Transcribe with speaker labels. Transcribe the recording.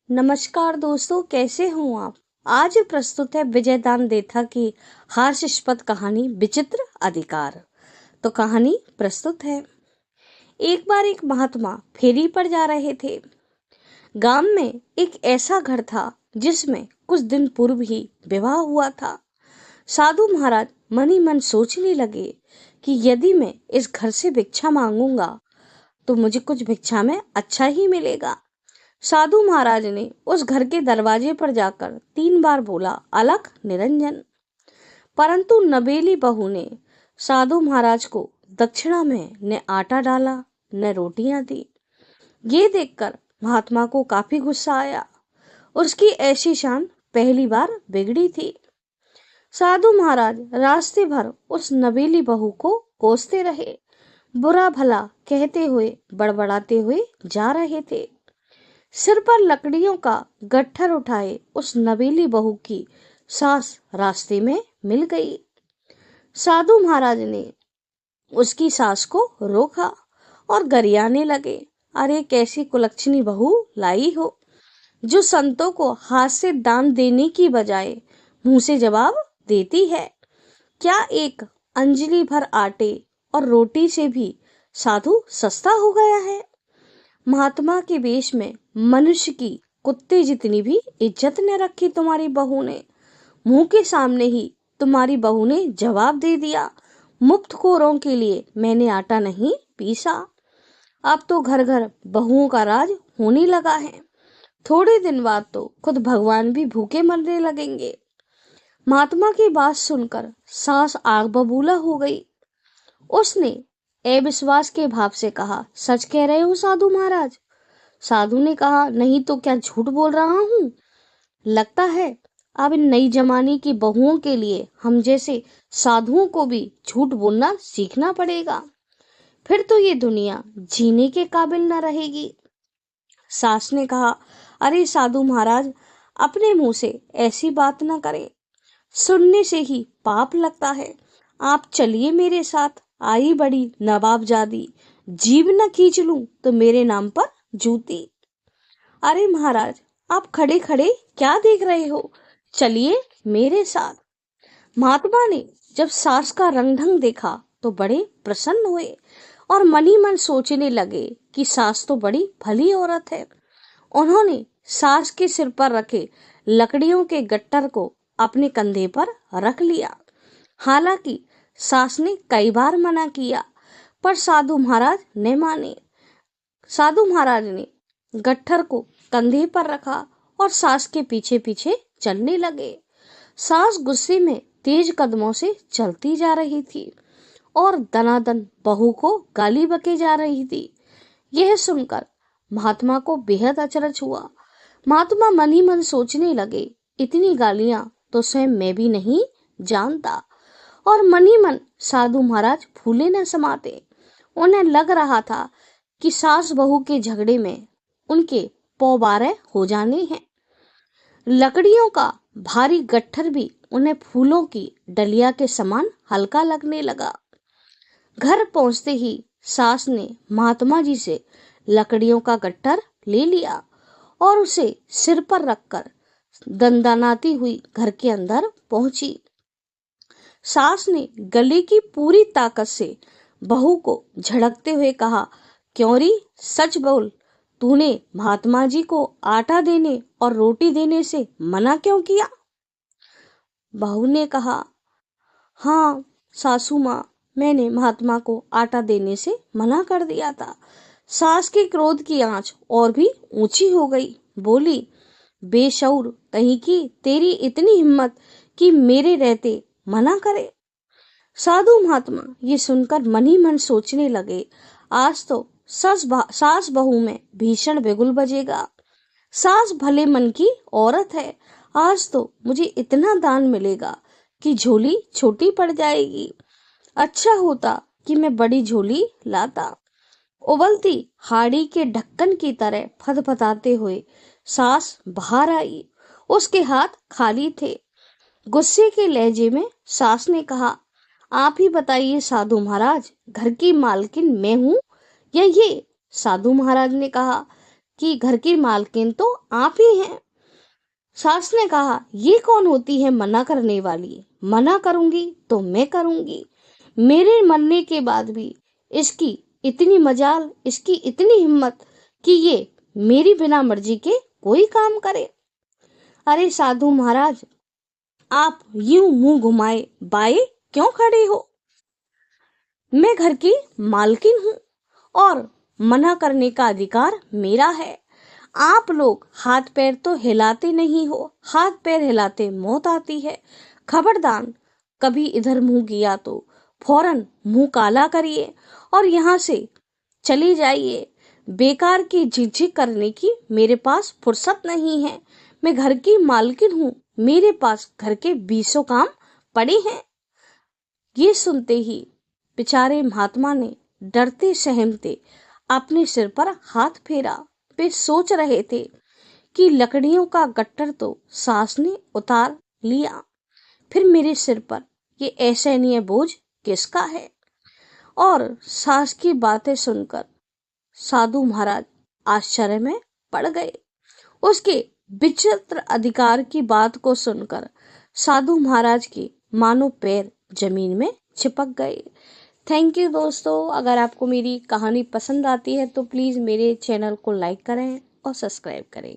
Speaker 1: नमस्कार दोस्तों, कैसे हो आप। आज प्रस्तुत है विजयदान देथा की हास्यास्पद कहानी विचित्र अधिकार। तो कहानी प्रस्तुत है। एक बार एक महात्मा फेरी पर जा रहे थे। गांव में एक ऐसा घर था जिसमें कुछ दिन पूर्व ही विवाह हुआ था। साधु महाराज मन ही मन सोचने लगे कि यदि मैं इस घर से भिक्षा मांगूंगा तो मुझे कुछ भिक्षा में अच्छा ही मिलेगा। साधु महाराज ने उस घर के दरवाजे पर जाकर 3 बार बोला, अलख निरंजन। परंतु नबेली बहू ने साधु महाराज को दक्षिणा में न आटा डाला न रोटियां दी। ये देखकर महात्मा को काफी गुस्सा आया। उसकी ऐसी शान पहली बार बिगड़ी थी। साधु महाराज रास्ते भर उस नबेली बहू को कोसते रहे, बुरा भला कहते हुए बड़बड़ाते हुए जा रहे थे। सिर पर लकड़ियों का गट्ठर उठाए उस नबेली बहू की सास रास्ते में मिल गई। साधु महाराज ने उसकी सास को रोका और गरियाने लगे, अरे कैसी कुलक्षणी बहू लाई हो, जो संतों को हाथ से दान देने की बजाय मुंह से जवाब देती है। क्या एक अंजलि भर आटे और रोटी से भी साधु सस्ता हो गया है। महात्मा के वेश में मनुष्य की कुत्ते जितनी भी इज्जत न रखी तुम्हारी बहू ने। मुंह के सामने ही तुम्हारी बहू ने जवाब दे दिया, मुफ्तखोरों के लिए मैंने आटा नहीं पीसा। अब तो घर घर बहुओं का राज होने लगा है। थोड़े दिन बाद तो खुद भगवान भी भूखे मरने लगेंगे। महात्मा की बात सुनकर सास आग बबूला हो गई। उसने अविश्वास के भाव से कहा, सच कह रहे हो साधु महाराज। साधु ने कहा, नहीं तो क्या झूठ बोल रहा हूँ। लगता है अब इन नई जमाने की बहुओं के लिए हम जैसे साधुओं को भी झूठ बोलना सीखना पड़ेगा, फिर तो ये दुनिया जीने के काबिल न रहेगी। सास ने कहा, अरे साधु महाराज, अपने मुंह से ऐसी बात न करें, सुनने से ही पाप लगता है। आप चलिए मेरे साथ, आई बड़ी नवाबजादी, जीभ न खींच लूं तो मेरे नाम पर जूती। अरे महाराज, आप खड़े खड़े क्या देख रहे हो, चलिए मेरे साथ। महात्मा ने जब सास का रंग ढंग देखा तो बड़े प्रसन्न हुए और मन ही मन सोचने लगे कि सास तो बड़ी भली औरत है। उन्होंने सास के सिर पर रखे लकड़ियों के गट्टर को अपने कंधे पर रख लिया। हालांकि सास ने कई बार मना किया पर साधु महाराज ने माने। साधु महाराज ने गट्ठर को कंधे पर रखा और सास के पीछे पीछे चलने लगे। सास गुस्से में तेज कदमों से चलती जा रही थी और दनादन बहू को गाली बके जा रही थी। यह सुनकर महात्मा को बेहद अचरज हुआ। महात्मा मन ही मन सोचने लगे, इतनी गालियां तो स्वयं मैं भी नहीं जानता। और मन ही मन साधु महाराज फूले न समाते। उन्हें लग रहा था कि सास बहू के झगड़े में उनके पौ 12 हो जाने हैं। लकड़ियों का भारी गट्ठर भी उन्हें फूलों की डलिया के समान हल्का लगने लगा। घर पहुंचते ही सास ने महात्मा जी से लकड़ियों का गट्ठर ले लिया और उसे सिर पर रखकर दंदनाती हुई घर के अंदर पहुंची। सास ने गले की पूरी ताकत से बहू को झड़कते हुए कहा, क्यों री, सच बोल, तूने महात्मा जी को आटा देने और रोटी देने से मना क्यों किया। बहू ने कहा, हाँ सासू माँ, मैंने महात्मा को आटा देने से मना कर दिया था। सास के क्रोध की आंच और भी ऊंची हो गई। बोली, बेशऊर कहीं की, तेरी इतनी हिम्मत कि मेरे रहते मना करे। साधु महात्मा ये सुनकर मन ही मन सोचने लगे, आज तो सास बहू में भीषण बिगुल बजेगा। सास भले मन की औरत है, आज तो मुझे इतना दान मिलेगा कि झोली छोटी पड़ जाएगी। अच्छा होता कि मैं बड़ी झोली लाता। उबलती हाड़ी के ढक्कन की तरह फदफदाते हुए सास बाहर आई। उसके हाथ खाली थे। गुस्से के लहजे में सास ने कहा, आप ही बताइए साधु महाराज, घर की मालकिन मैं हूँ या ये। साधु महाराज ने कहा, कि घर की मालकिन तो आप ही हैं। सास ने कहा, ये कौन होती है मना करने वाली? मना करूंगी तो मैं करूंगी। मेरे मरने के बाद भी इसकी इतनी मजाल, इसकी इतनी हिम्मत कि ये मेरी बिना मर्जी के कोई काम करे। अरे साधु महाराज, आप यूं मुंह घुमाए बाए क्यों खड़े हो? मैं घर की मालकिन हूँ और मना करने का अधिकार मेरा है। आप लोग हाथ पैर तो हिलाते नहीं हो, हाथ पैर हिलाते मौत आती है। खबरदार, कभी इधर मुंह किया तो फौरन मुंह काला करिए और यहाँ से चले जाइए। बेकार की झिकझिक करने की मेरे पास फुर्सत नहीं है। मैं घर की मालकिन हूँ, मेरे पास घर के 20 काम पड़े हैं। ये सुनते ही बेचारे महात्मा ने डरते सहमते अपने सिर पर हाथ फेरा। वे सोच रहे थे कि लकड़ियों का गट्टर तो सास ने उतार लिया, फिर मेरे सिर पर ये असहनीय बोझ किसका है? और सास की बातें सुनकर साधु महाराज आश्चर्य में पड़ गए। उसके विचित्र अधिकार की बात को सुनकर साधु महाराज के मानो पैर जमीन में चिपक गए। थैंक यू दोस्तों। अगर आपको मेरी कहानी पसंद आती है तो प्लीज़ मेरे चैनल को लाइक करें और सब्सक्राइब करें।